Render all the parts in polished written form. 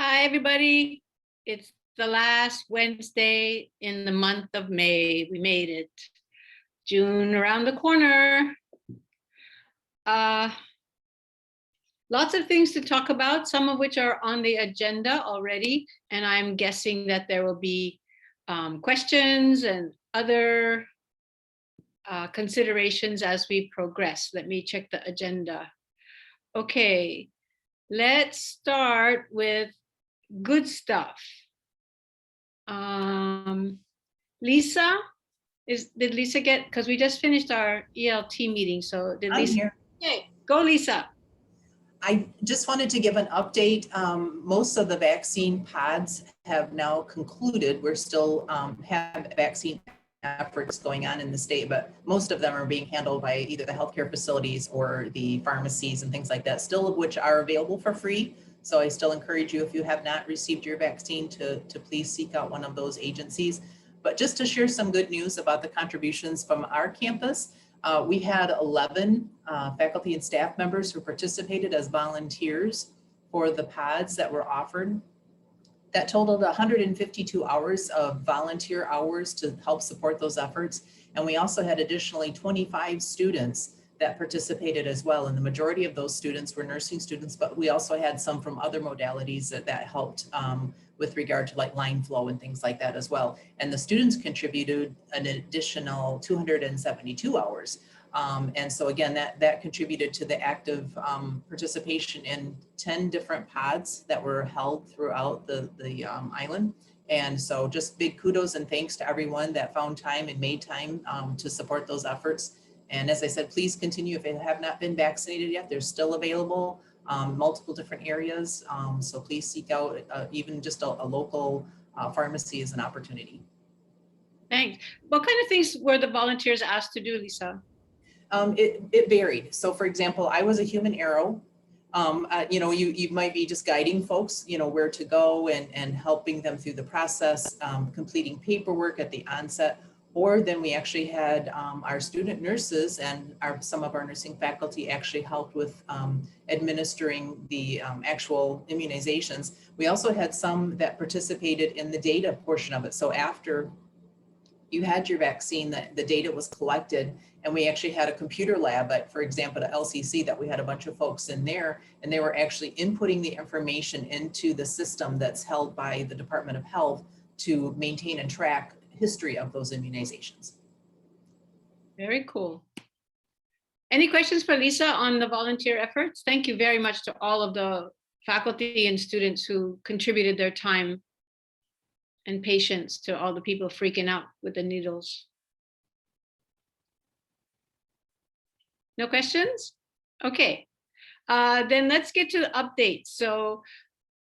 Hi, everybody. It's the last Wednesday in the month of May. We made it. June around the corner. Uh, Lots of things to talk about, some of which are on the agenda already. And I'm guessing that there will be questions and other considerations as we progress. Let me check the agenda. Okay, let's start with good stuff. Lisa, did Lisa get, because we just finished our ELT meeting, so did I'm Lisa? here. Okay, go Lisa. I just wanted to give an update. Most of the vaccine pods have now concluded. We're still have vaccine efforts going on in the state, but most of them are being handled by either the healthcare facilities or the pharmacies and things like that, still of which are available for free. So I still encourage you, if you have not received your vaccine, to please seek out one of those agencies. But just to share some good news about the contributions from our campus, we had 11 faculty and staff members who participated as volunteers for the pods that were offered. That totaled 152 hours of volunteer hours to help support those efforts. And we also had additionally 25 students that participated as well. And the majority of those students were nursing students, but we also had some from other modalities that helped with regard to like line flow and things like that as well. And the students contributed an additional 272 hours. And so again, that contributed to the active participation in 10 different pods that were held throughout the island. And so just big kudos and thanks to everyone that found time and made time to support those efforts. And as I said, please continue. If you have not been vaccinated yet, they're still available, multiple different areas. So please seek out even just a local pharmacy as an opportunity. Thanks. What kind of things were the volunteers asked to do, Lisa? It varied. So for example, I was a human arrow. You might be just guiding folks, where to go and helping them through the process, completing paperwork at the onset. Or then we actually had our student nurses and some of our nursing faculty actually helped with administering the actual immunizations. We also had some that participated in the data portion of it. So after you had your vaccine, the data was collected, and we actually had a computer lab at, for example, at LCC, that we had a bunch of folks in there, and they were actually inputting the information into the system that's held by the Department of Health to maintain and track history of those immunizations. Very cool. Any questions for Lisa on the volunteer efforts? Thank you very much to all of the faculty and students who contributed their time and patience to all the people freaking out with the needles. No questions? Okay, then let's get to the updates. So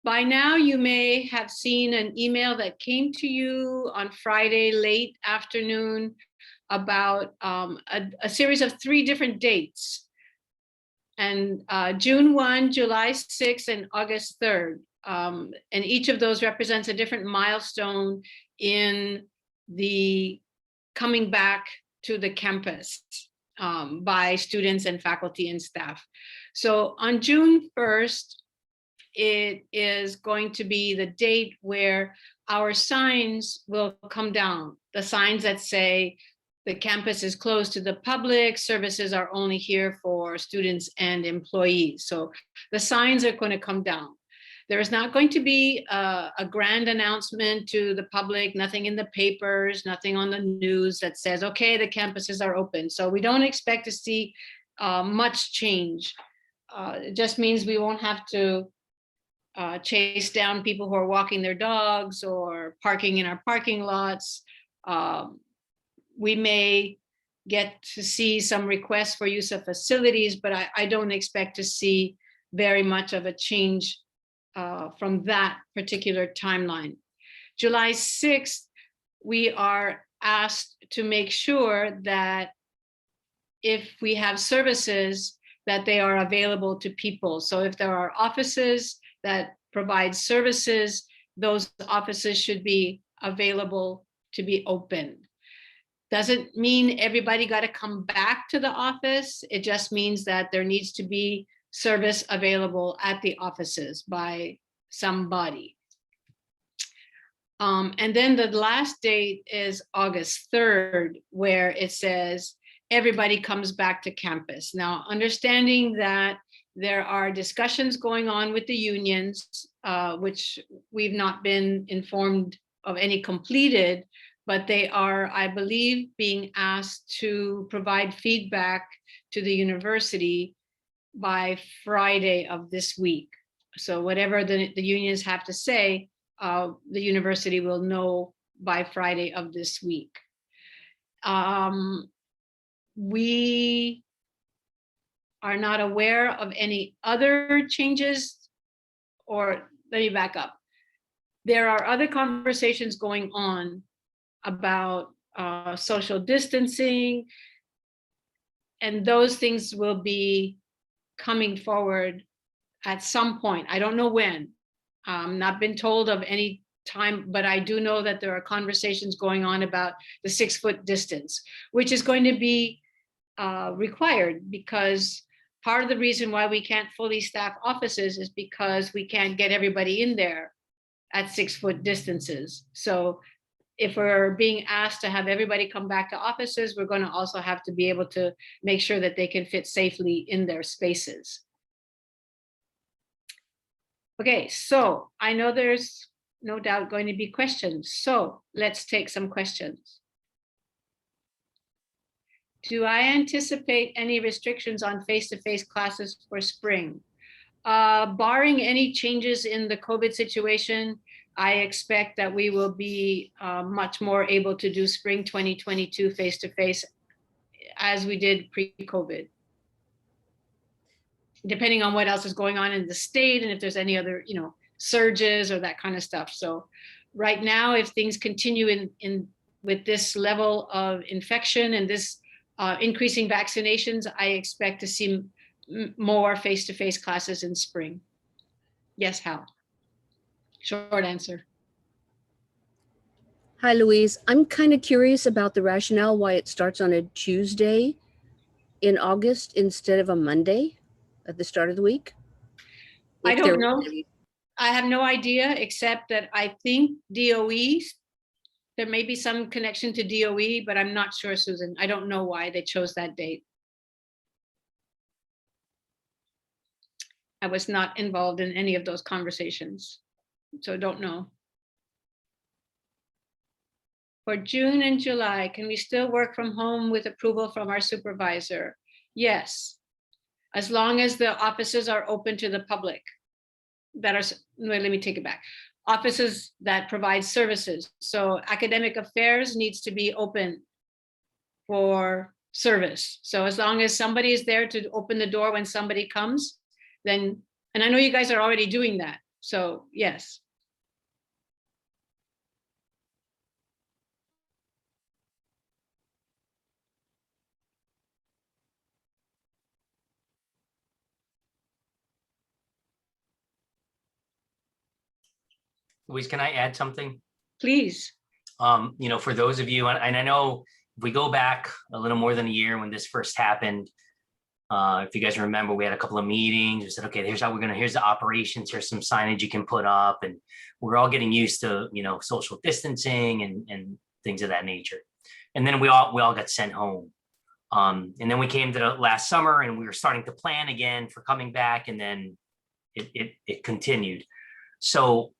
by now you may have seen an email that came to you on Friday late afternoon about a series of 3 different dates, and June 1, July 6, and August 3rd. And each of those represents a different milestone in the coming back to the campus by students and faculty and staff. So on June 1st, it is going to be the date where our signs will come down. The signs that say the campus is closed to the public, services are only here for students and employees. So the signs are going to come down. There is not going to be a grand announcement to the public, nothing in the papers, nothing on the news that says, okay, the campuses are open. So we don't expect to see much change. It just means we won't have to chase down people who are walking their dogs or parking in our parking lots. We may get to see some requests for use of facilities, but I don't expect to see very much of a change from that particular timeline. July 6th, we are asked to make sure that if we have services, that they are available to people. So if there are offices that provide services, those offices should be available to be open. Doesn't mean everybody got to come back to the office. It just means that there needs to be service available at the offices by somebody. And then the last date is August 3rd, where it says everybody comes back to campus. Now, understanding that there are discussions going on with the unions, which we've not been informed of any completed, but they are, I believe, being asked to provide feedback to the university by Friday of this week. So whatever the unions have to say, the university will know by Friday of this week. We are not aware of any other changes, or let me back up. There are other conversations going on about social distancing, and those things will be coming forward at some point. I don't know when. Not been told of any time, but I do know that there are conversations going on about the 6-foot distance, which is going to be required, because part of the reason why we can't fully staff offices is because we can't get everybody in there at 6-foot distances. So if we're being asked to have everybody come back to offices, we're going to also have to be able to make sure that they can fit safely in their spaces. Okay, so I know there's no doubt going to be questions. So let's take some questions. Do I anticipate any restrictions on face-to-face classes for spring? Barring any changes in the COVID situation, I expect that we will be much more able to do spring 2022 face-to-face as we did pre-COVID, depending on what else is going on in the state and if there's any other, surges or that kind of stuff. So right now, if things continue in with this level of infection and this increasing vaccinations, I expect to see more face-to-face classes in spring. Yes, Hal? Short answer. Hi, Louise. I'm kind of curious about the rationale why it starts on a Tuesday in August instead of a Monday at the start of the week. I don't know. I have no idea, except that I think DOE, there may be some connection to DOE, but I'm not sure, Susan. I don't know why they chose that date. I was not involved in any of those conversations, so don't know. For June and July, can we still work from home with approval from our supervisor? Yes, as long as the offices are open to the public. That are, let me take it back. Offices that provide services. So academic affairs needs to be open for service. So as long as somebody is there to open the door when somebody comes, then, and I know you guys are already doing that. So yes. Louise, can I add something? Please. For those of you, and I know if we go back a little more than a year when this first happened, if you guys remember, we had a couple of meetings. We said, okay, here's the operations, here's some signage you can put up. And we're all getting used to, social distancing and things of that nature. And then we all got sent home. And then we came to the last summer and we were starting to plan again for coming back, and then it continued. So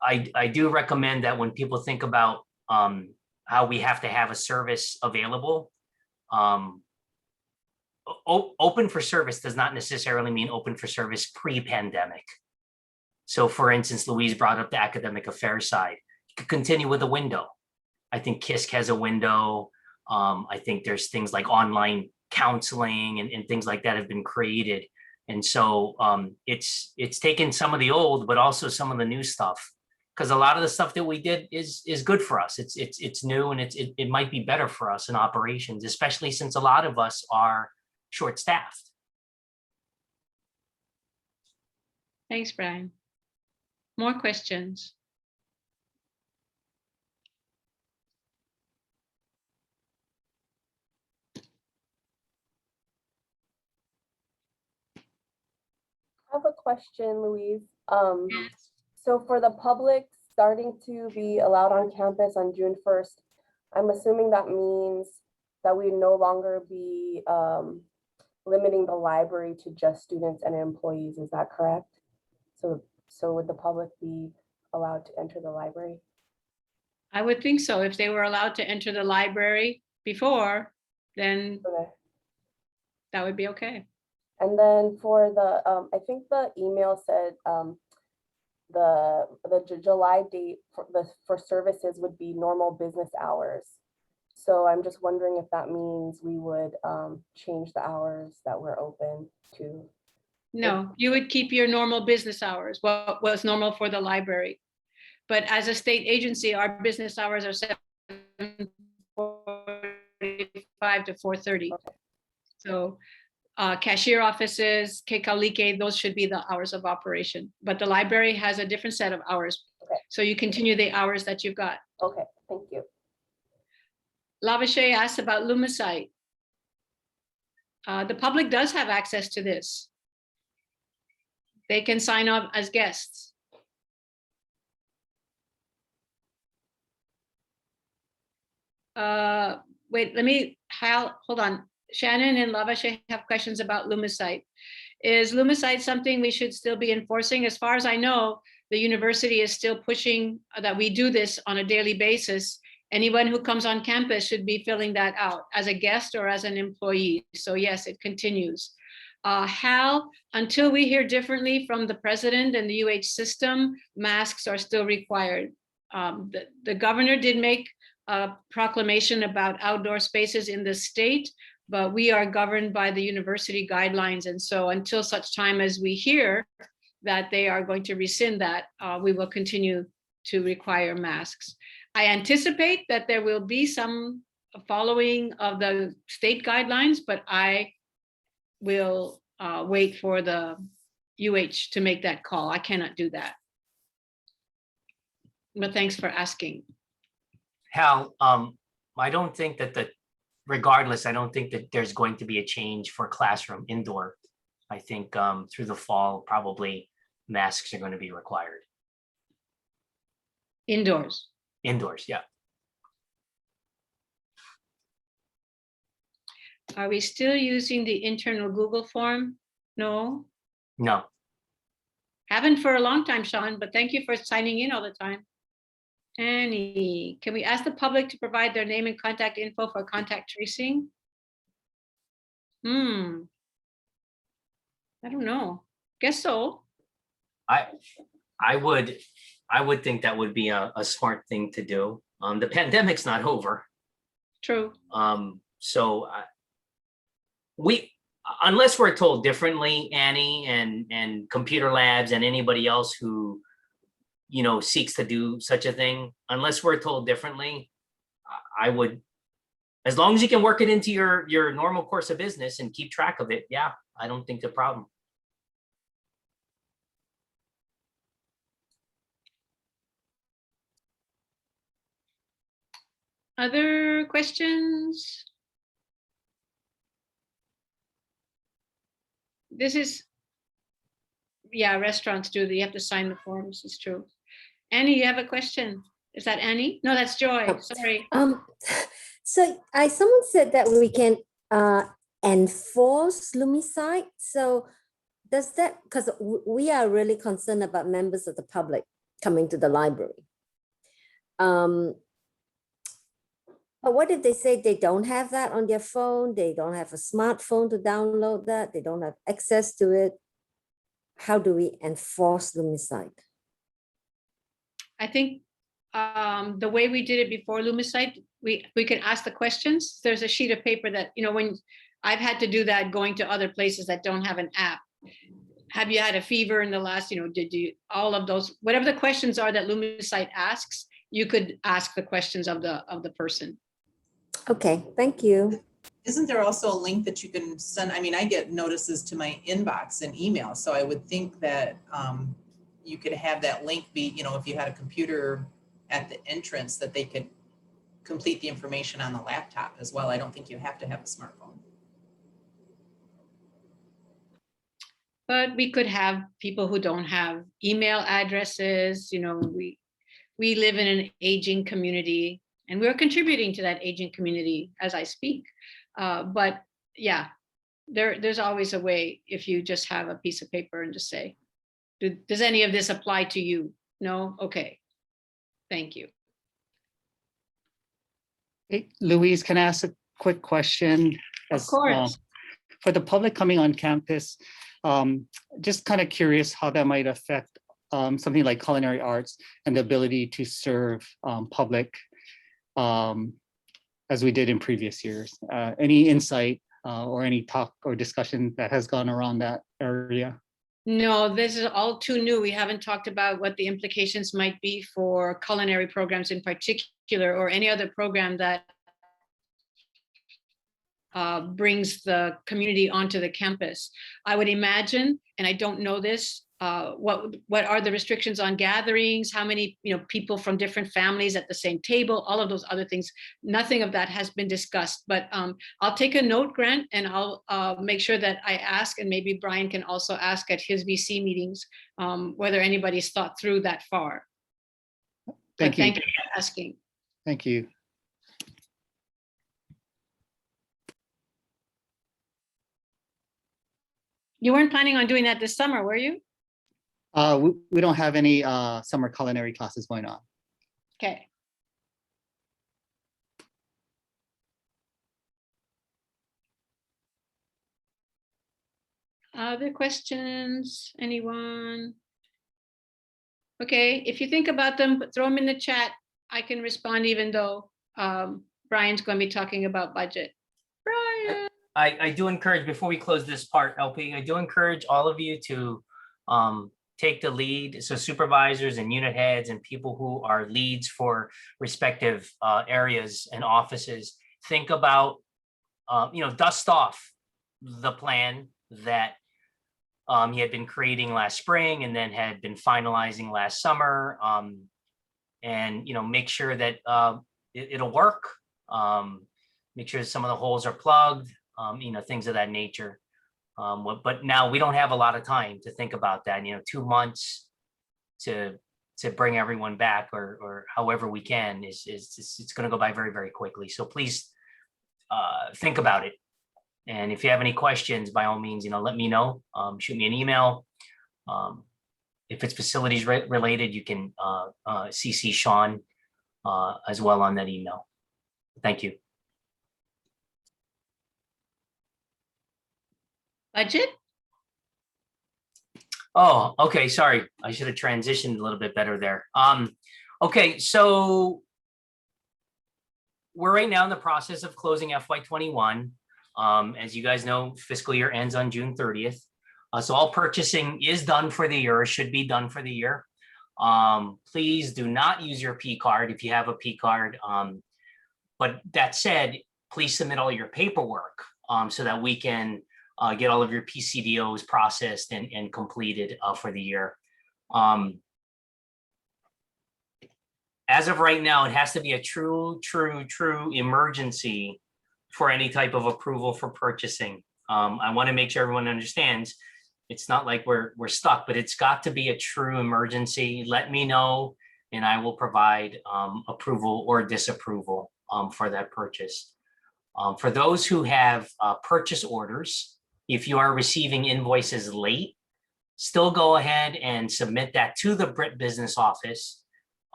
I do recommend that when people think about how we have to have a service available, open for service does not necessarily mean open for service pre-pandemic. So for instance, Louise brought up the academic affairs side. You could continue with a window. I think KISC has a window. I think there's things like online counseling and things like that have been created. And so it's taken some of the old, but also some of the new stuff. Because a lot of the stuff that we did is good for us. It's new, and it might be better for us in operations, especially since a lot of us are short-staffed. Thanks, Brian. More questions? I have a question, Louise. Yes. So for the public starting to be allowed on campus on June 1st, I'm assuming that means that we no longer be limiting the library to just students and employees. Is that correct? So would the public be allowed to enter the library? I would think so. If they were allowed to enter the library before, then Okay. that would be okay. And then for the, I think the email said the July date for services would be normal business hours. So I'm just wondering if that means we would change the hours that we're open to. No, you would keep your normal business hours, what was normal for the library. But as a state agency, our business hours are 7:45 to 4:30. Okay. So cashier offices, Kekalike, those should be the hours of operation. But the library has a different set of hours. Okay. So you continue the hours that you've got. Okay, thank you. Lavashay asked about Lumicite. The public does have access to this. They can sign up as guests. Wait, hold on. Shannon and Lavashay have questions about Lumicite. Is Lumicite something we should still be enforcing? As far as I know, the university is still pushing that we do this on a daily basis. Anyone who comes on campus should be filling that out as a guest or as an employee. So yes, it continues. Hal, until we hear differently from the president and the UH system, masks are still required. The governor did make a proclamation about outdoor spaces in the state, but we are governed by the university guidelines. And so until such time as we hear that they are going to rescind that, we will continue to require masks. I anticipate that there will be some following of the state guidelines, but I will wait for the UH to make that call. I cannot do that. But thanks for asking. Hal, I don't think that regardless, I don't think that there's going to be a change for classroom indoor. I think through the fall, probably masks are going to be required. Indoors. Indoors, yeah. Are we still using the internal Google form? No, No, haven't for a long time, Sean, but thank you for signing in all the time. Annie, can we ask the public to provide their name and contact info for contact tracing? I don't know. Guess so. I would think that would be a smart thing to do. The pandemic's not over. True. So unless we're told differently, Annie and computer labs and anybody else who, seeks to do such a thing, unless we're told differently, I would, as long as you can work it into your normal course of business and keep track of it. Yeah, I don't think the problem. Other questions? This is, yeah, restaurants do. You have to sign the forms. It's true. Annie, you have a question? Is that Annie? No, that's Joy. Oh. Sorry. So someone said that we can enforce Lumicide. So does that, because we are really concerned about members of the public coming to the library. But what if they say they don't have that on their phone? They don't have a smartphone to download that. They don't have access to it. How do we enforce Lumicide? I think the way we did it before Lumicide, we can ask the questions. There's a sheet of paper that, when I've had to do that going to other places that don't have an app. Have you had a fever in the last, did you, all of those, whatever the questions are that Lumicide asks, you could ask the questions of the person. Okay, thank you. Isn't there also a link that you can send? I mean, I get notices to my inbox and email, so I would think that you could have that link be, if you had a computer at the entrance, that they could complete the information on the laptop as well. I don't think you have to have a smartphone. But we could have people who don't have email addresses. We live in an aging community, and we're contributing to that aging community as I speak. But yeah, there's always a way if you just have a piece of paper and just say, does any of this apply to you? No? Okay. Thank you. Hey, Louise, can I ask a quick question? Of course. For the public coming on campus, just kind of curious how that might affect something like culinary arts and the ability to serve public as we did in previous years. Any insight or any talk or discussion that has gone around that area? No, this is all too new. We haven't talked about what the implications might be for culinary programs in particular, or any other program that brings the community onto the campus. I would imagine, and I don't know this, what are the restrictions on gatherings, how many people from different families at the same table, all of those other things. Nothing of that has been discussed, but I'll take a note, Grant, and I'll make sure that I ask, and maybe Brian can also ask at his VC meetings, whether anybody's thought through that far. Thank you. Thank you for asking. Thank you. You weren't planning on doing that this summer, were you? We don't have any summer culinary classes going on. Okay. Other questions, anyone? Okay, if you think about them, throw them in the chat. I can respond even though Brian's going to be talking about budget. Brian. I do encourage, before we close this part, LP, I do encourage all of you to take the lead. So supervisors and unit heads and people who are leads for respective areas and offices, think about, dust off the plan that he had been creating last spring and then had been finalizing last summer, and make sure that it'll work. Make sure some of the holes are plugged, things of that nature. But now we don't have a lot of time to think about that. 2 months to bring everyone back, or however we can, it's going to go by very, very quickly. So please think about it. And if you have any questions, by all means, let me know. Shoot me an email. If it's facilities related, you can CC Sean as well on that email. Thank you. Budget? Oh, okay. Sorry. I should have transitioned a little bit better there. Okay, so we're right now in the process of closing FY21. As you guys know, fiscal year ends on June 30th. So all purchasing is done for the year, or should be done for the year. Please do not use your P card if you have a P card. But that said, please submit all your paperwork so that we can get all of your PCDOs processed and completed for the year. As of right now, it has to be a true emergency for any type of approval for purchasing. I want to make sure everyone understands it's not like we're stuck, but it's got to be a true emergency. Let me know, and I will provide approval or disapproval for that purchase. For those who have purchase orders, if you are receiving invoices late, still go ahead and submit that to the Brit Business Office.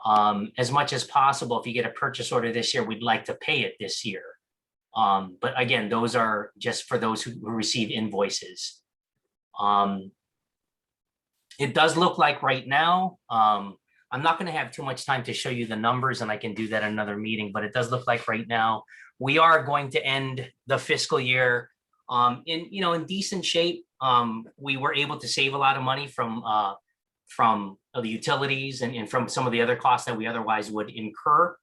As much as possible, if you get a purchase order this year, we'd like to pay it this year. But again, those are just for those who receive invoices. It does look like right now, I'm not going to have too much time to show you the numbers, and I can do that in another meeting, but it does look like right now we are going to end the fiscal year in decent shape. We were able to save a lot of money from the utilities and from some of the other costs that we otherwise would incur.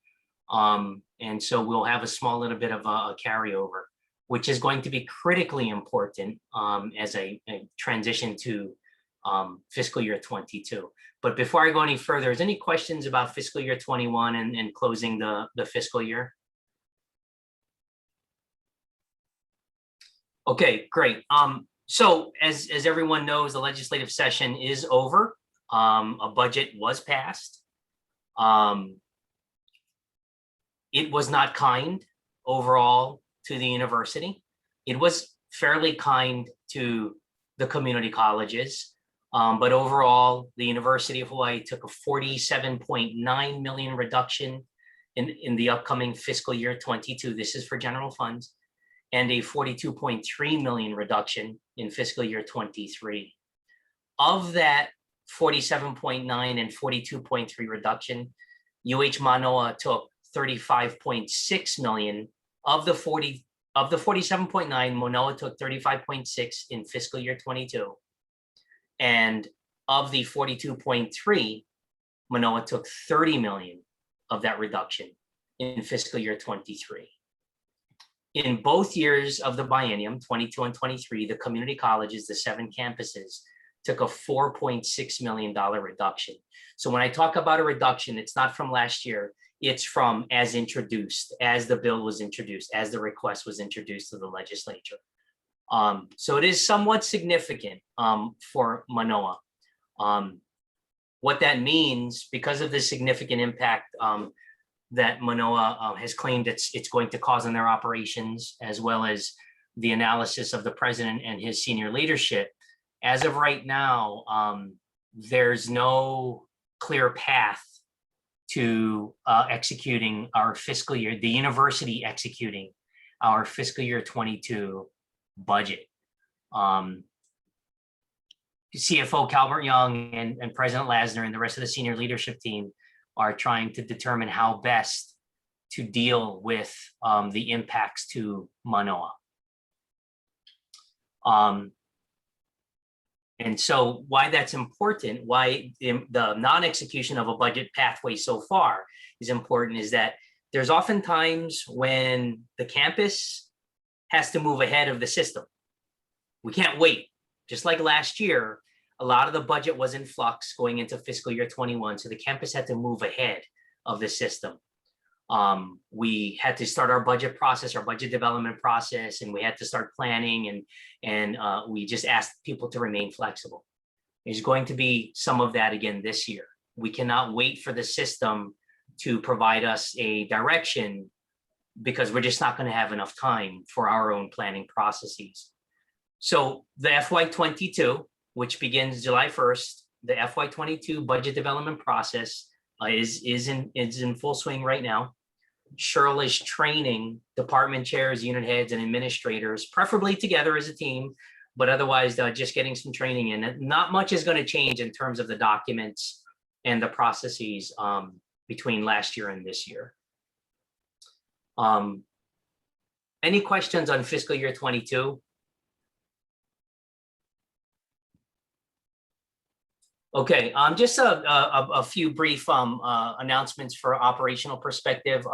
And so we'll have a small little bit of a carryover, which is going to be critically important as a transition to fiscal year 22. But before I go any further, is any questions about fiscal year 21 and closing the fiscal year? Okay, great. So as everyone knows, the legislative session is over. A budget was passed. It was not kind overall to the university. It was fairly kind to the community colleges. But overall, the University of Hawaii took a 47.9 million reduction in the upcoming fiscal year 22. This is for general funds, and a 42.3 million reduction in fiscal year 23. Of that 47.9 and 42.3 reduction, UH Manoa took 35.6 million of the 47.9. Manoa took 35.6 in fiscal year 22. And of the 42.3, Manoa took 30 million of that reduction in fiscal year 23. In both years of the biennium, 22 and 23, the community colleges, the 7 campuses, took a $4.6 million reduction. So when I talk about a reduction, it's not from last year, it's from as introduced, as the bill was introduced, as the request was introduced to the legislature. So it is somewhat significant for Manoa. What that means, because of the significant impact that Manoa has claimed it's going to cause on their operations, as well as the analysis of the president and his senior leadership, as of right now, there's no clear path to executing our fiscal year, the university executing our fiscal year 22 budget. CFO Calvert Young and President Lasner and the rest of the senior leadership team are trying to determine how best to deal with the impacts to Manoa. And so why that's important, why the non-execution of a budget pathway so far is important, is that there's oftentimes when the campus has to move ahead of the system. We can't wait. Just like last year, a lot of the budget was in flux going into fiscal year 21. So the campus had to move ahead of the system. We had to start our budget process, our budget development process, and we had to start planning, and we just asked people to remain flexible. There's going to be some of that again this year. We cannot wait for the system to provide us a direction, because we're just not going to have enough time for our own planning processes. So the FY22, which begins July 1st, the FY22 budget development process is in full swing right now. Cheryl is training department chairs, unit heads, and administrators, preferably together as a team, but otherwise just getting some training in. Not much is going to change in terms of the documents and the processes between last year and this year. Any questions on fiscal year 22? Okay, just a few brief announcements for operational perspective.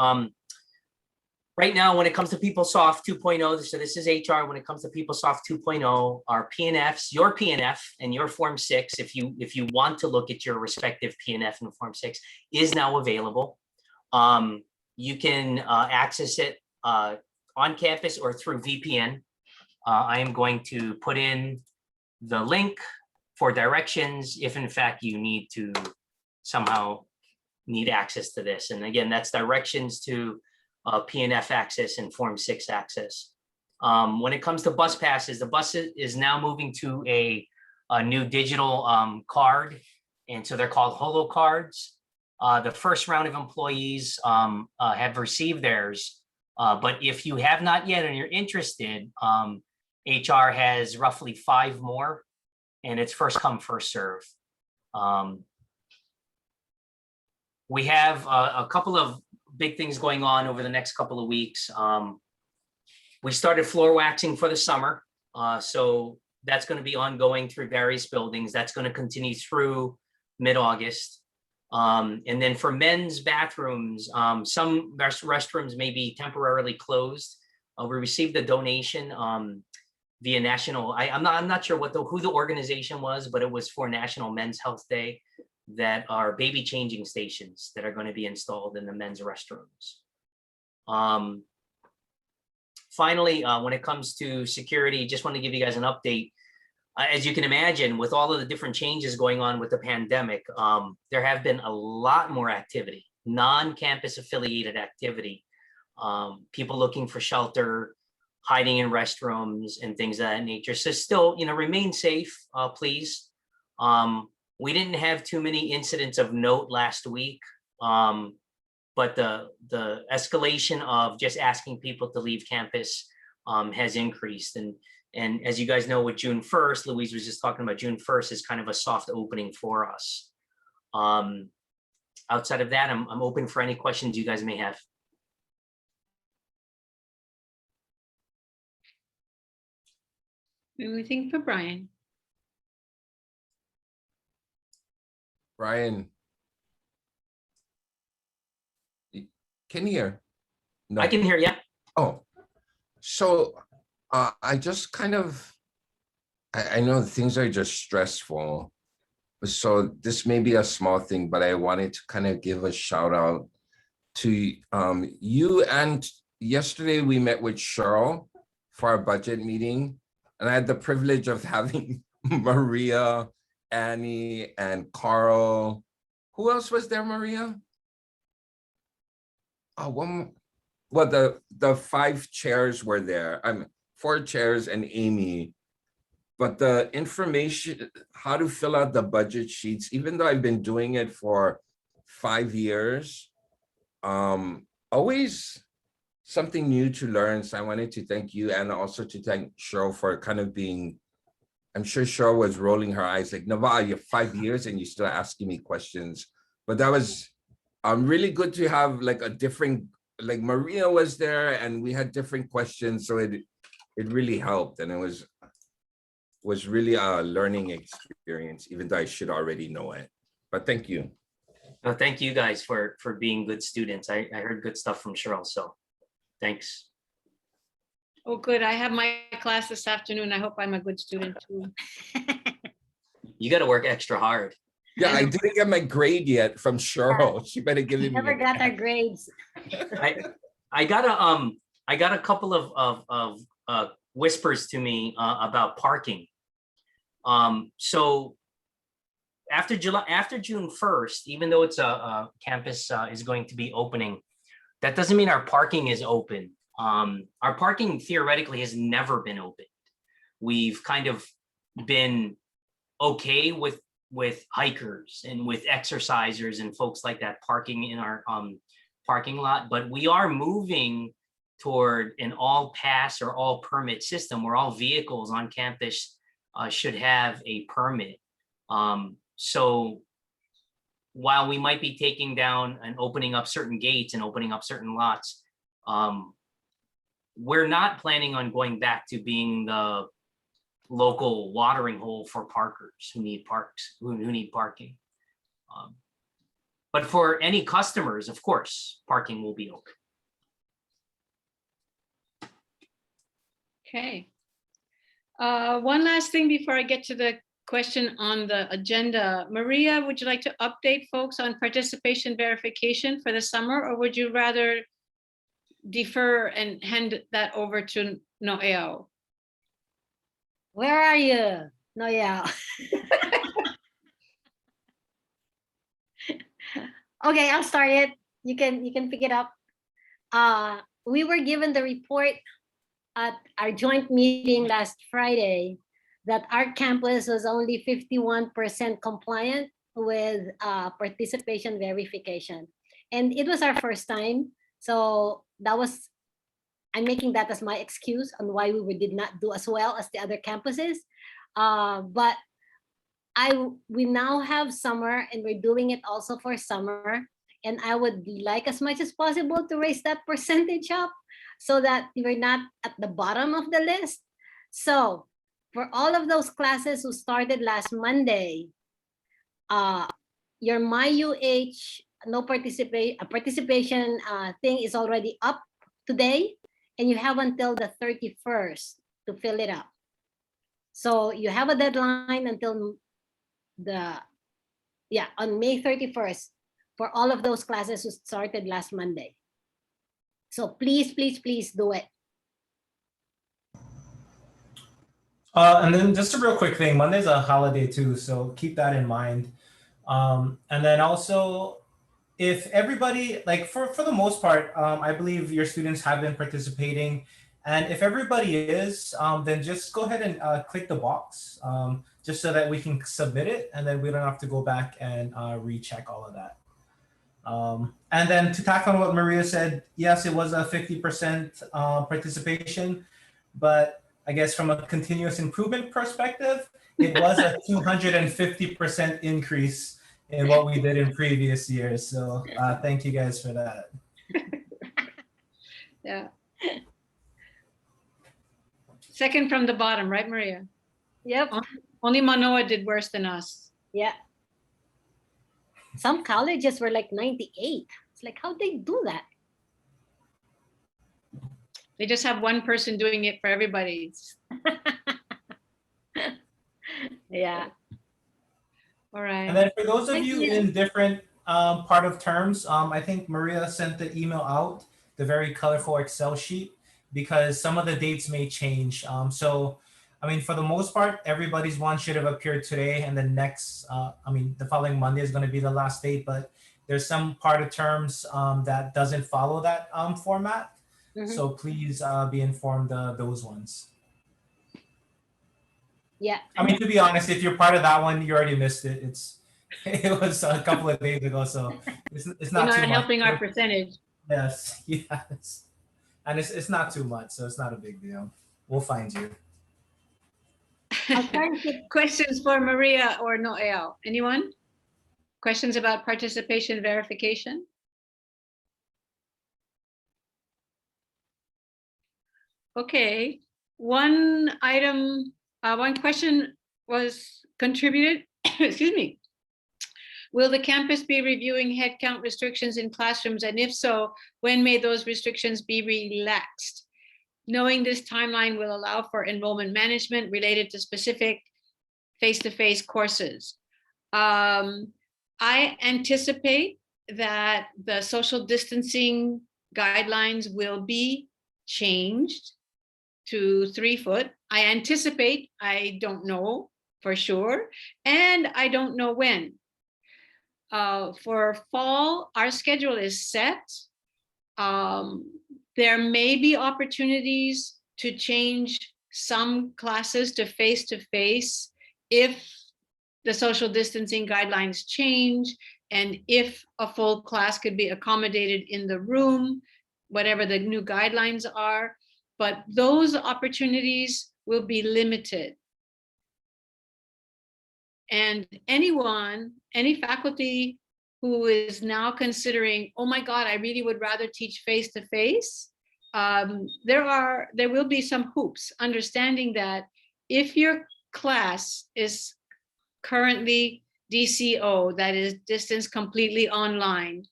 Right now, when it comes to PeopleSoft 2.0, so this is HR. When it comes to PeopleSoft 2.0, our PNFs, your PNF and your Form 6, if you want to look at your respective PNF and Form 6, is now available. You can access it on campus or through VPN. I am going to put in the link for directions if in fact you need to somehow need access to this. And again, that's directions to PNF access and Form 6 access. When it comes to bus passes, the bus is now moving to a new digital card. And so they're called Holo cards. The first round of employees have received theirs. But if you have not yet and you're interested, HR has roughly 5 more. And it's first come, first serve. We have a couple of big things going on over the next couple of weeks. We started floor waxing for the summer. So that's going to be ongoing through various buildings. That's going to continue through mid-August. And then for men's bathrooms, some restrooms may be temporarily closed. We received a donation via national, I'm not sure who the organization was, but it was for National Men's Health Day, that are baby changing stations that are going to be installed in the men's restrooms. Finally, when it comes to security, just want to give you guys an update. as you can imagine, with all of the different changes going on with the pandemic, there have been a lot more activity, non-campus affiliated activity. People looking for shelter, hiding in restrooms and things of that nature. So still, remain safe, please. We didn't have too many incidents of note last week, but the escalation of just asking people to leave campus has increased. And as you guys know, with June 1st, Louise was just talking about June 1st is kind of a soft opening for us. Outside of that, I'm open for any questions you guys may have. Anything for Brian? Brian. Can you hear? No. I can hear you. Oh, so I just kind of, I know things are just stressful. So this may be a small thing, but I wanted to kind of give a shout out to you. And yesterday we met with Cheryl for our budget meeting. And I had the privilege of having Maria, Annie, and Carl. Who else was there, Maria? Oh, one. Well, the 5 chairs were there. 4 chairs and Amy. But the information, how to fill out the budget sheets, even though I've been doing it for 5 years, always something new to learn. So I wanted to thank you and also to thank Cheryl for kind of being, I'm sure Cheryl was rolling her eyes like, Naval, you're 5 years and you're still asking me questions. But that was really good to have like a different, like Maria was there and we had different questions. So it really helped. And it was really a learning experience, even though I should already know it. But thank you. No, thank you guys for being good students. I heard good stuff from Cheryl, so thanks. Oh, good. I have my class this afternoon. I hope I'm a good student too. You got to work extra hard. Yeah, I didn't get my grade yet from Cheryl. She better give it me. Never got our grades. I got a couple of whispers to me about parking. So after June 1st, even though it's a campus is going to be opening, that doesn't mean our parking is open. Our parking theoretically has never been open. We've kind of been okay with hikers and with exercisers and folks like that parking in our parking lot, but we are moving toward an all pass or all permit system where all vehicles on campus should have a permit. So while we might be taking down and opening up certain gates and opening up certain lots, we're not planning on going back to being the local watering hole for parkers who need parking. But for any customers, of course, parking will be open. Okay. One last thing before I get to the question on the agenda. Maria, would you like to update folks on participation verification for the summer, or would you rather defer and hand that over to Noel? Where are you? No, yeah. Okay, I'll start it. You can pick it up. We were given the report at our joint meeting last Friday that our campus was only 51% compliant with participation verification. And it was our first time. So I'm making that as my excuse on why we did not do as well as the other campuses. But we now have summer and we're doing it also for summer. And I would like as much as possible to raise that percentage up so that we're not at the bottom of the list. So for all of those classes who started last Monday, your MyUH participation thing is already up today, and you have until the 31st to fill it up. So you have a deadline until on May 31st for all of those classes who started last Monday. So please, please, please do it. And then just a real quick thing, Monday's a holiday too, so keep that in mind. And then also, if everybody, like for the most part, I believe your students have been participating. And if everybody is, then just go ahead and click the box, just so that we can submit it, and then we don't have to go back and recheck all of that. And then to tack on what Maria said, yes, it was a 50% participation, but I guess from a continuous improvement perspective, it was a 250% increase in what we did in previous years. So thank you guys for that. Yeah. Second from the bottom, right, Maria? Yep. Only Manoa did worse than us. Yeah. Some colleges were like 98. It's like, how'd they do that? They just have one person doing it for everybody. Yeah. All right. And then for those of Thank you you. in different part of terms, I think Maria sent the email out, the very colorful Excel sheet, because some of the dates may change. So, I mean, for the most part, everybody's one should have appeared today, and the next, the following Monday is going to be the last date, but there's some part of terms that doesn't follow that format. Mhm. So please be informed of those ones. Yeah. I mean, to be honest, if you're part of that one, you already missed it. It was a couple of days ago, so it's You're not not too much. helping our percentage. Yes, yes, and it's not too much, so it's not a big deal. We'll find you. Alternative. Questions for Maria or Noel? Anyone? Questions about participation verification? Okay, one item, one question was contributed, excuse me. Will the campus be reviewing headcount restrictions in classrooms? And if so, when may those restrictions be relaxed? Knowing this timeline will allow for enrollment management related to specific face-to-face courses. I anticipate that the social distancing guidelines will be changed to 3 foot. I anticipate, I don't know for sure, and I don't know when. For fall, our schedule is set. There may be opportunities to change some classes to face-to-face if the social distancing guidelines change, and if a full class could be accommodated in the room, whatever the new guidelines are. But those opportunities will be limited. And any faculty who is now considering, oh my God, I really would rather teach face-to-face, there will be some hoops, understanding that if your class is currently DCO, that is distance completely online,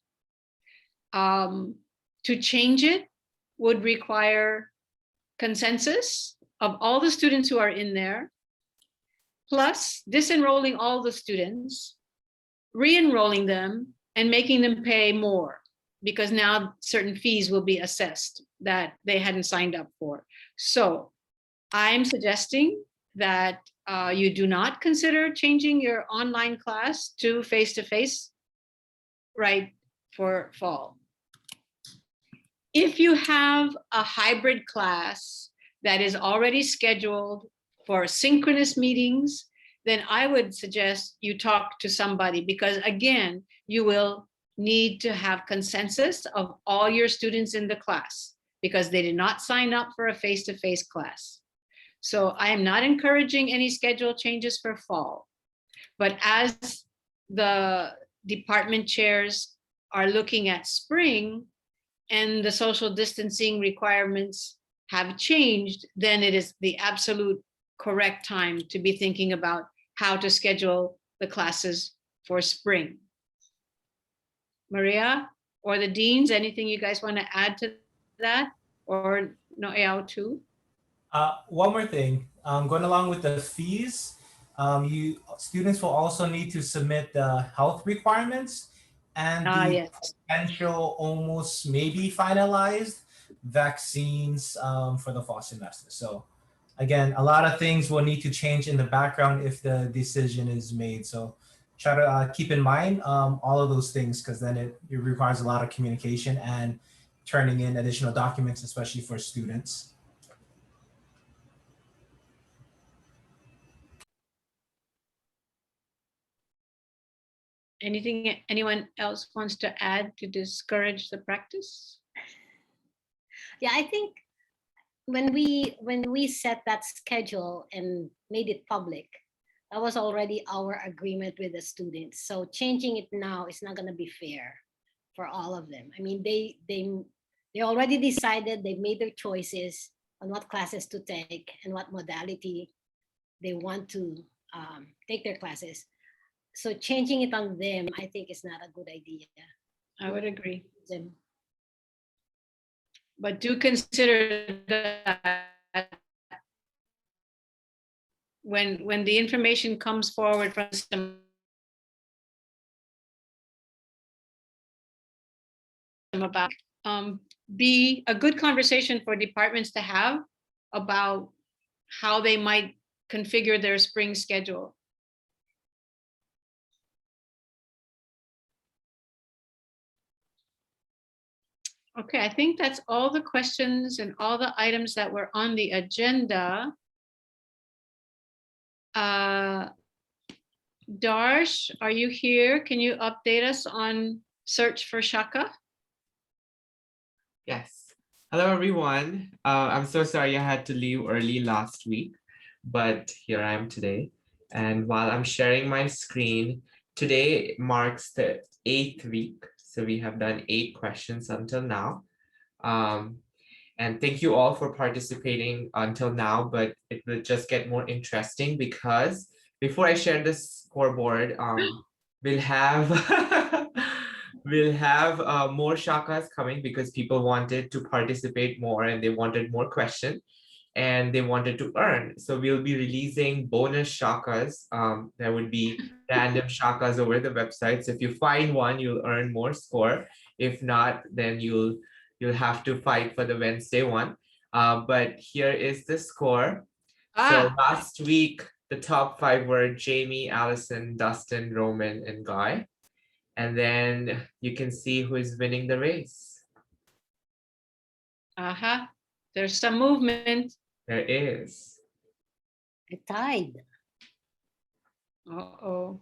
to change it would require consensus of all the students who are in there, plus disenrolling all the students, re-enrolling them, and making them pay more, because now certain fees will be assessed that they hadn't signed up for. So I'm suggesting that you do not consider changing your online class to face-to-face right for fall. If you have a hybrid class that is already scheduled for synchronous meetings, then I would suggest you talk to somebody, because again, you will need to have consensus of all your students in the class, because they did not sign up for a face-to-face class. So I am not encouraging any schedule changes for fall, but as the department chairs are looking at spring and the social distancing requirements have changed, then it is the absolute correct time to be thinking about how to schedule the classes for spring. Maria or the deans, anything you guys want to add to that, or Noel too? One more thing, going along with the fees, students will also need to submit the health requirements and the Yes. potential almost maybe finalized vaccines for the fall semester. So again, a lot of things will need to change in the background if the decision is made. So try to keep in mind all of those things, because then it requires a lot of communication and turning in additional documents, especially for students. Anything anyone else wants to add to discourage the practice? Yeah, I think when we set that schedule and made it public, that was already our agreement with the students. So changing it now is not going to be fair for all of them. I mean, they already decided, they've made their choices on what classes to take and what modality they want to take their classes. So changing it on them, I think, is not a good idea. I would agree. Them. But do consider that when the information comes forward from some about be a good conversation for departments to have about how they might configure their spring schedule. Okay, I think that's all the questions and all the items that were on the agenda. Darsh, are you here? Can you update us on search for Shaka? Yes. Hello, everyone. I'm so sorry I had to leave early last week, but here I am today. And while I'm sharing my screen, today marks the 8th week. So we have done 8 questions until now. And thank you all for participating until now, but it will just get more interesting because before I share the scoreboard, we'll have we'll have more shakas coming because people wanted to participate more and they wanted more questions and they wanted to earn. So we'll be releasing bonus shakas. There would be random shakas over the website. So if you find one, you'll earn more score. If not, then you'll have to fight for the Wednesday one. But here is the score. So last week, the top 5 were Jamie, Allison, Dustin, Roman, and Guy. And then you can see who is winning the race. There's some movement. There is. It tied. Uh-oh.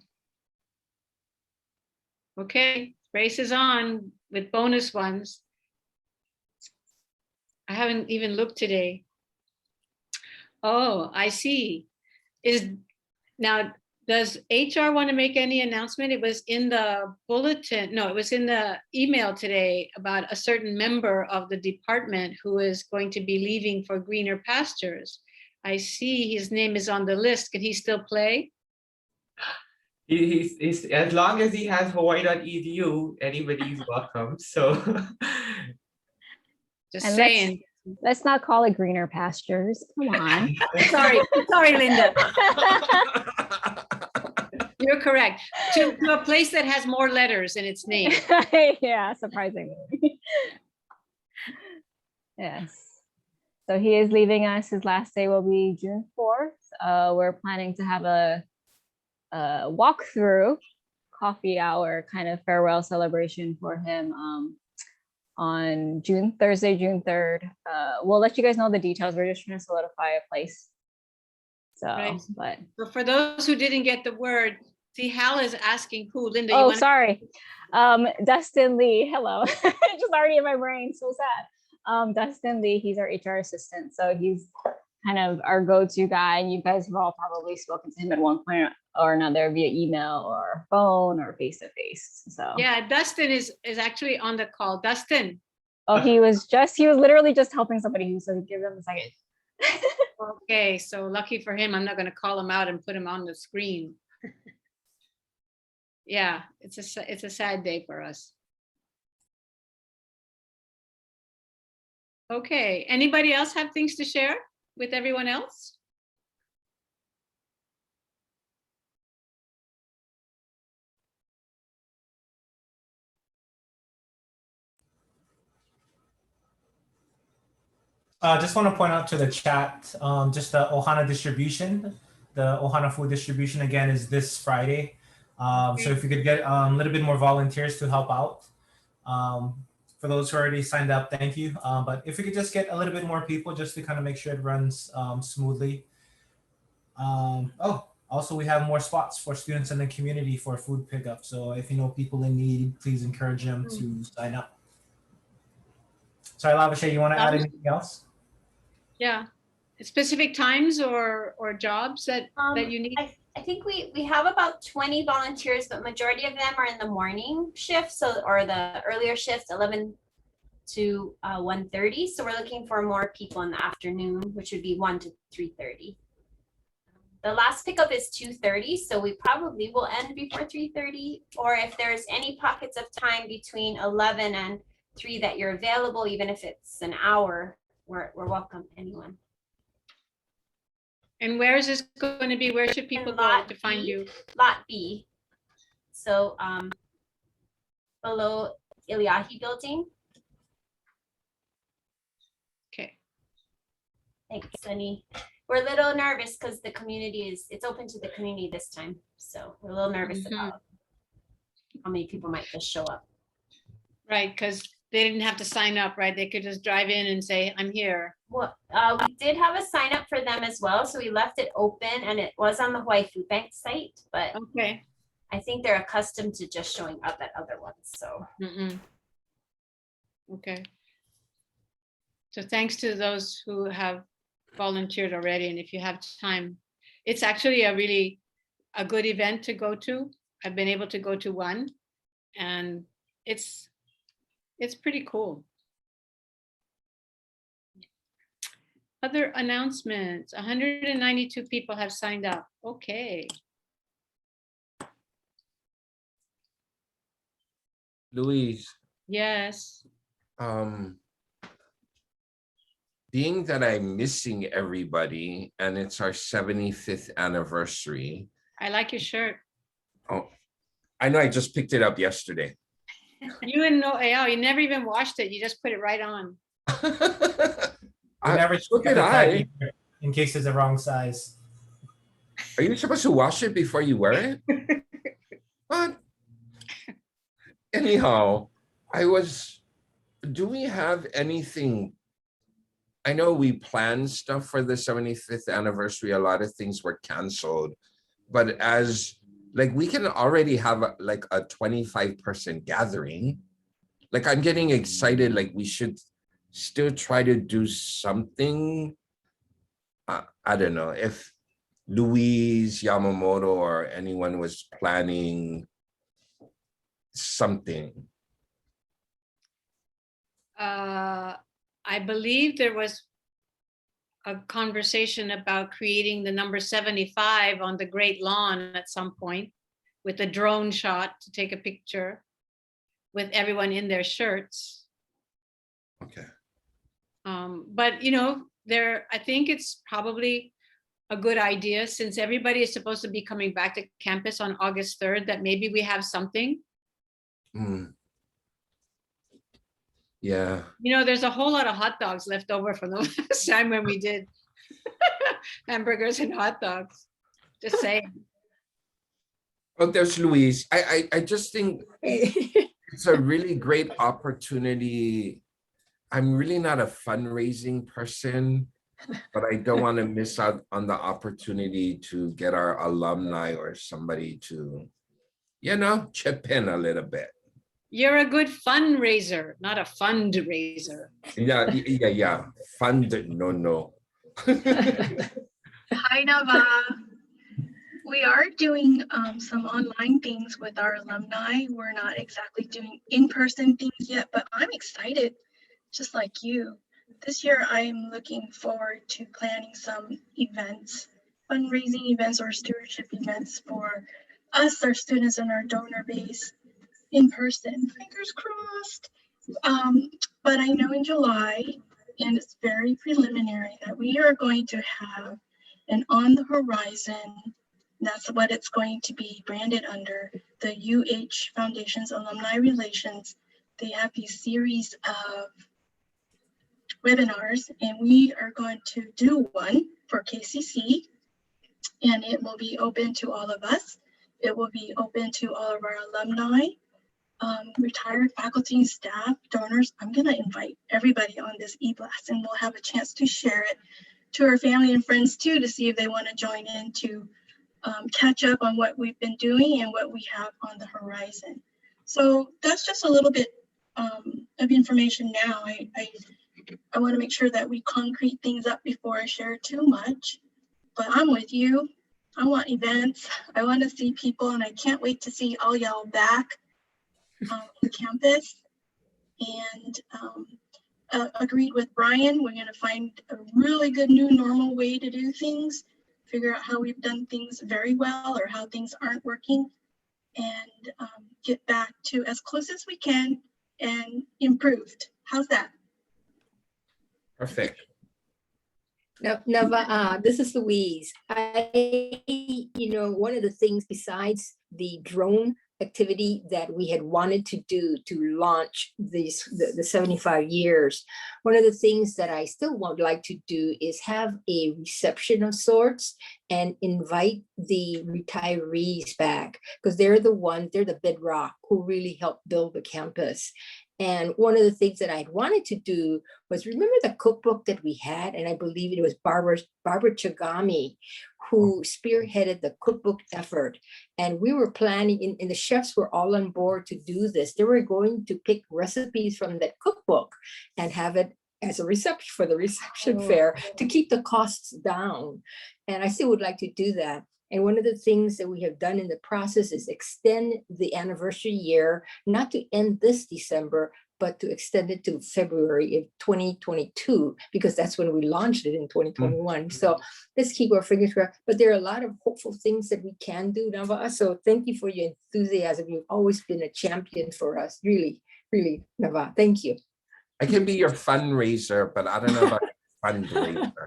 Okay, race is on with bonus ones. I haven't even looked today. Oh, I see. Does HR want to make any announcement? It was in the bulletin. No, it was in the email today about a certain member of the department who is going to be leaving for greener pastures. I see his name is on the list. Can he still play? He's as long as he has Hawaii.edu, anybody's welcome. So just and saying. Let's not call it greener pastures. Come on. Sorry, Linda. You're correct. To a place that has more letters in its name. Yeah, surprisingly. Yes. So he is leaving us. His last day will be June 4th. We're planning to have a walkthrough coffee hour kind of farewell celebration for him on Thursday, June 3rd. We'll let you guys know the details. We're just trying to solidify a place. So, right. But for those who didn't get the word, see, Hal is asking who, Linda. Oh, sorry. Dustin Lee. Hello. It's just already in my brain. So sad. Dustin Lee, he's our HR assistant. So he's kind of our go-to guy. And you guys have all probably spoken to him at one point or another via email or phone or face-to-face. So yeah, Dustin is actually on the call. Dustin. Oh, he was literally just helping somebody, so give him a second. Okay, so lucky for him, I'm not going to call him out and put him on the screen. Yeah, it's a sad day for us. Okay, anybody else have things to share with everyone else? Just want to point out to the chat, just the Ohana distribution, the Ohana food distribution again is this Friday. So if you could get a little bit more volunteers to help out. For those who already signed up, thank you. But if we could just get a little bit more people just to kind of make sure it runs smoothly. Oh, also we have more spots for students in the community for food pickup. So if you know people in need, please encourage them to sign up. Sorry, Lavishay, you want to add anything else? Yeah, specific times or jobs that you need? I think we have about 20 volunteers, but majority of them are in the morning shift, so or the earlier shift, 11 to 1:30. So we're looking for more people in the afternoon, which would be 1 to 3:30. The last pickup is 2:30, so we probably will end before 3:30. Or if there's any pockets of time between 11 and 3 that you're available, even if it's an hour, we're welcome, anyone. And where is this going to be? Where should people go to find you? Lot B. So below Iliahi building. Okay. Thanks, Sunny. We're a little nervous because the community it's open to the community this time. So we're a little nervous about how many people might just show up. Right, because they didn't have to sign up, right? They could just drive in and say, I'm here. Well, we did have a sign up for them as well. So we left it open and it was on the Hawaii Food Bank site, but okay. I think they're accustomed to just showing up at other ones. So okay. So thanks to those who have volunteered already. And if you have time, it's actually a good event to go to. I've been able to go to one and it's pretty cool. Other announcements, 192 people have signed up. Okay. Louise. Yes. Being that I'm missing everybody and it's our 75th anniversary. I like your shirt. Oh, I know, I just picked it up yesterday. You and you never even washed it. You just put it right on. I never look at I. In case it's the wrong size. Are you supposed to wash it before you wear it? What? Anyhow, do we have anything? I know we planned stuff for the 75th anniversary. A lot of things were canceled, but we can already have a 25-person gathering. Like I'm getting excited. Like we should still try to do something. I don't know if Louise Yamamoto or anyone was planning something. I believe there was a conversation about creating the number 75 on the Great Lawn at some point with a drone shot to take a picture with everyone in their shirts. Okay. But I think it's probably a good idea, since everybody is supposed to be coming back to campus on August 3rd, that maybe we have something. Yeah. There's a whole lot of hot dogs left over from the last time when we did hamburgers and hot dogs. Just saying. Oh, there's Louise. I just think it's a really great opportunity. I'm really not a fundraising person, but I don't want to miss out on the opportunity to get our alumni or somebody to, chip in a little bit. You're a good fundraiser, not a fundraiser. Yeah. Fund, no. Hi, Nava. We are doing some online things with our alumni. We're not exactly doing in-person things yet, but I'm excited, just like you. This year, I'm looking forward to planning some events, fundraising events or stewardship events for us, our students, and our donor base in person. Fingers crossed. But I know in July, and it's very preliminary, that we are going to have an On the Horizon. That's what it's going to be branded under, the UH Foundation's Alumni Relations. They have these series of webinars, and we are going to do one for KCC, and it will be open to all of us. It will be open to all of our alumni, retired faculty and staff, donors. I'm going to invite everybody on this e-blast, and we'll have a chance to share it to our family and friends too, to see if they want to join in to catch up on what we've been doing and what we have on the horizon. So that's just a little bit of information now. I want to make sure that we concrete things up before I share too much, but I'm with you. I want events. I want to see people, and I can't wait to see all y'all back on campus. And agreed with Brian, we're going to find a really good new normal way to do things, figure out how we've done things very well or how things aren't working, and get back to as close as we can and improved. How's that? Perfect. Now, this is Louise. One of the things besides the drone activity that we had wanted to do to launch the 75 years, one of the things that I still would like to do is have a reception of sorts and invite the retirees back, because they're the bedrock who really helped build the campus. And one of the things that I'd wanted to do was, remember the cookbook that we had? And I believe it was Barbara Chagami who spearheaded the cookbook effort. And we were planning, and the chefs were all on board to do this. They were going to pick recipes from that cookbook and have it as a reception for the reception fair to keep the costs down. And I still would like to do that. And one of the things that we have done in the process is extend the anniversary year, not to end this December, but to extend it to February of 2022, because that's when we launched it in 2021. So let's keep our fingers crossed. But there are a lot of hopeful things that we can do, Nava. So thank you for your enthusiasm. You've always been a champion for us. Really, really, Nava. Thank you. I can be your fundraiser, but I don't know about fundraiser.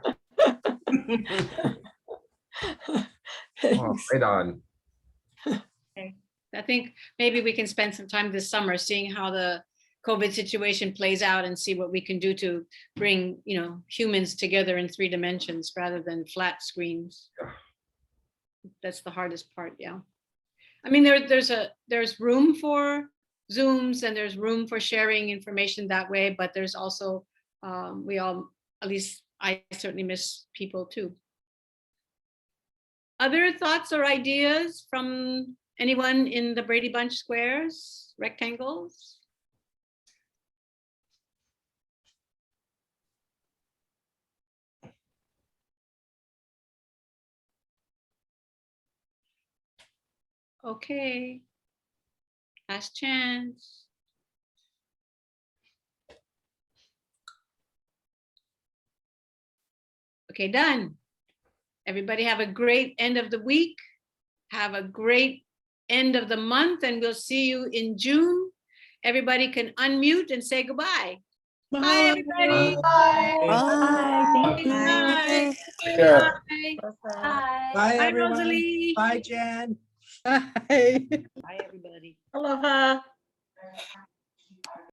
Oh, right on. Okay. I think maybe we can spend some time this summer seeing how the COVID situation plays out and see what we can do to bring, humans together in 3 dimensions rather than flat screens. Yeah. That's the hardest part. Yeah. I mean, there's room for Zooms and there's room for sharing information that way, but there's also, at least I certainly miss people too. Other thoughts or ideas from anyone in the Brady Bunch squares, rectangles? Okay. Last chance. Okay, done. Everybody have a great end of the week. Have a great end of the month, and we'll see you in June. Everybody can unmute and say goodbye. Bye, Bye everybody. Bye. Bye. Thank you. Bye. Sure. Bye. Bye. Bye, everyone. Rosalie. Bye, Jan. Bye, everybody. Aloha.